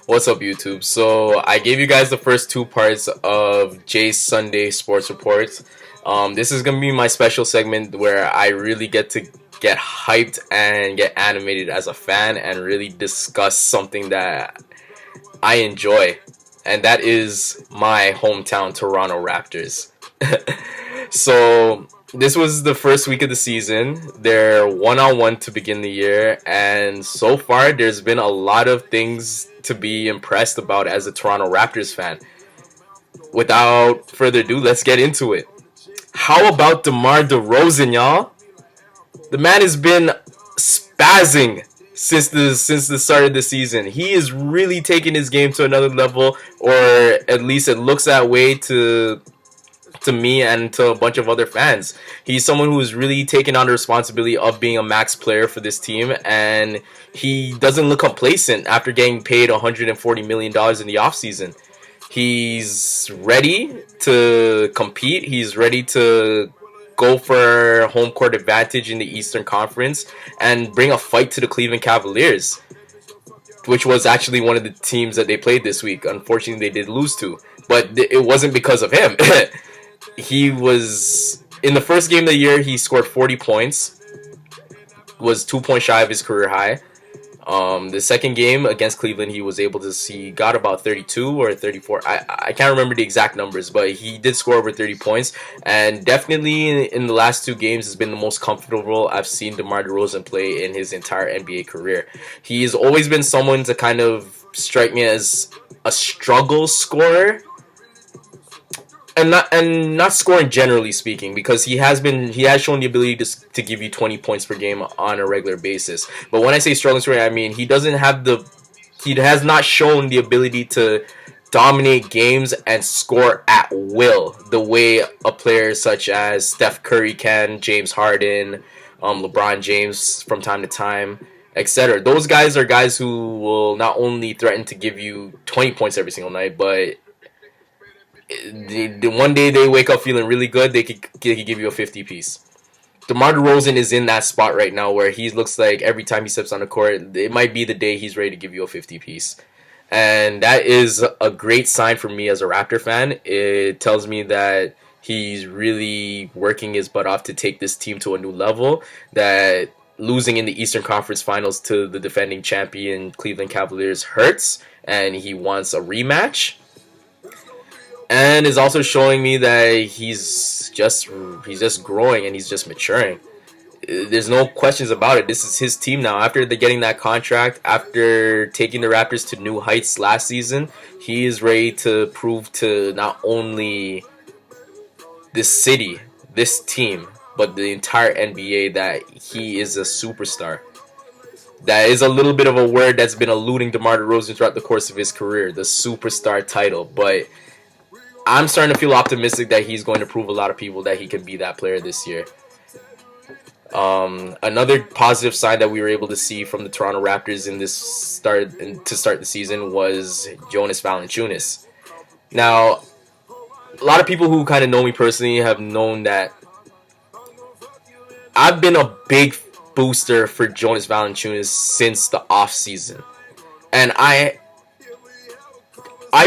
What's up, YouTube? So I gave you guys the first two parts of Jay's Sunday Sports Reports. This is gonna be my special segment where I really get to get hyped and get animated as a fan and really discuss something that I enjoy, and that is my hometown Toronto Raptors. So this was the first week of the season. They're 1-1 to begin the year, and so far there's been a lot of things to be impressed about as a Toronto Raptors fan. Without further ado, let's get into it. How about DeMar DeRozan, y'all? The man has been spazzing since the start of the season. He is really taking his game to another level, or at least it looks that way to me and to a bunch of other fans. He's someone who's really taken on the responsibility of being a max player for this team, and he doesn't look complacent after getting paid $140 million in the offseason. He's ready to compete. He's ready to go for home court advantage in the Eastern Conference and bring a fight to the Cleveland Cavaliers, which was actually one of the teams that they played this week. Unfortunately, they did lose to, but it wasn't because of him. He was in the first game of the year. He scored 40 points, was 2 points shy of his career high. The second game against Cleveland, he was able to see got about 32 or 34. I can't remember the exact numbers, but he did score over 30 points, and definitely in the last two games has been the most comfortable I've seen DeMar DeRozan play in his entire NBA career. He's always been someone to kind of strike me as a struggle scorer, and not scoring generally speaking, because he has shown the ability to give you 20 points per game on a regular basis. But when I say struggling scoring, I mean he has not shown the ability to dominate games and score at will the way a player such as Steph Curry can, James Harden, LeBron James from time to time, etc. Those guys are guys who will not only threaten to give you 20 points every single night, but the one day they wake up feeling really good, they could give you a 50 piece. DeMar DeRozan is in that spot right now where he looks like every time he steps on the court, it might be the day he's ready to give you a 50 piece. And that is a great sign for me as a Raptor fan. It tells me that he's really working his butt off to take this team to a new level, that losing in the Eastern Conference Finals to the defending champion Cleveland Cavaliers hurts, and he wants a rematch. And is also showing me that he's just growing and he's just maturing. There's no questions about it. This is his team now. After getting that contract, after taking the Raptors to new heights last season, he is ready to prove to not only this city, this team, but the entire NBA that he is a superstar. That is a little bit of a word that's been eluding DeMar DeRozan throughout the course of his career, the superstar title. But I'm starting to feel optimistic that he's going to prove a lot of people that he can be that player this year. Another positive sign that we were able to see from the Toronto Raptors to start the season was Jonas Valanciunas. Now, a lot of people who kind of know me personally have known that I've been a big booster for Jonas Valanciunas since the off season, and I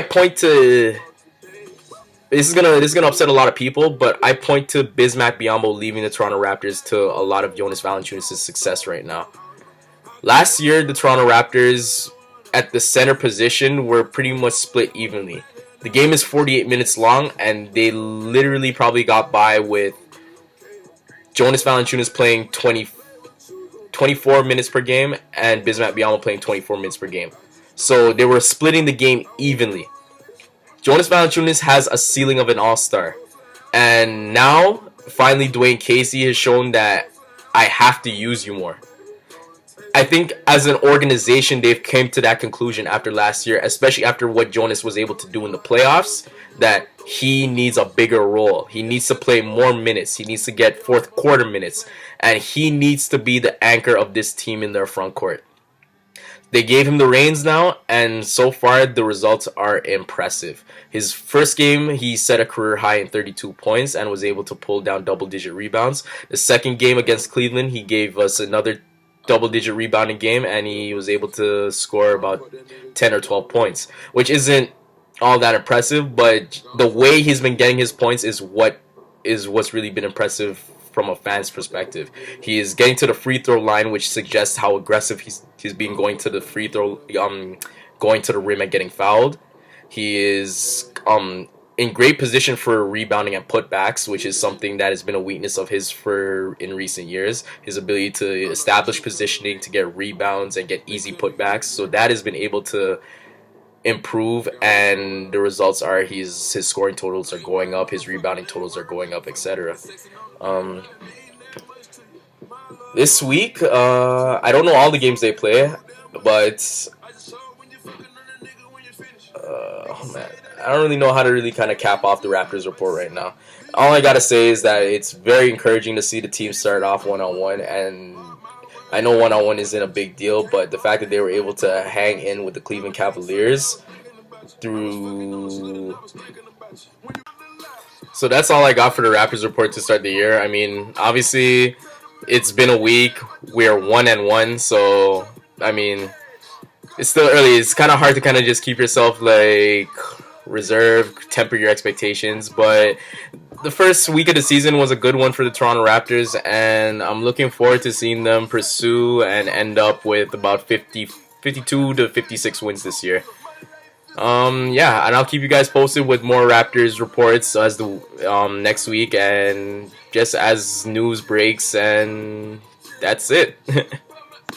point to. This is gonna upset a lot of people, but I point to Bismack Biyombo leaving the Toronto Raptors to a lot of Jonas Valanciunas' success right now. Last year, the Toronto Raptors at the center position were pretty much split evenly. The game is 48 minutes long, and they literally probably got by with Jonas Valanciunas playing 24 minutes per game and Bismack Biyombo playing 24 minutes per game. So they were splitting the game evenly. Jonas Valanciunas has a ceiling of an all-star. And now, finally, Dwayne Casey has shown that I have to use you more. I think as an organization, they've came to that conclusion after last year, especially after what Jonas was able to do in the playoffs, that he needs a bigger role. He needs to play more minutes. He needs to get fourth quarter minutes. And he needs to be the anchor of this team in their front court. They gave him the reins now, and so far the results are impressive. His first game, he set a career high in 32 points and was able to pull down double-digit rebounds. The second game against Cleveland, he gave us another double-digit rebounding game, and he was able to score about 10 or 12 points, which isn't all that impressive, but the way he's been getting his points is what's really been impressive from a fan's perspective. He is getting to the free throw line, which suggests how aggressive he's been going to the free throw, going to the rim and getting fouled. He is in great position for rebounding and putbacks, which is something that has been a weakness of his for in recent years. His ability to establish positioning, to get rebounds and get easy putbacks. So that has been able to improve, and the results are his scoring totals are going up, his rebounding totals are going up, etc. This week, I don't know all the games they play, but oh man, I don't really know how to really kind of cap off the Raptors report right now. All I gotta say is that it's very encouraging to see the team start off 1-on-1, and I know 1-on-1 isn't a big deal, but the fact that they were able to hang in with the Cleveland Cavaliers through. So that's all I got for the Raptors report to start the year. I mean, obviously, it's been a week. We're 1-1, so I mean, it's still early. It's kind of hard to kind of just keep yourself like reserved, temper your expectations. But the first week of the season was a good one for the Toronto Raptors, and I'm looking forward to seeing them pursue and end up with about 52 to 56 wins this year. Yeah, and I'll keep you guys posted with more Raptors reports as the next week, and just as news breaks, and that's it.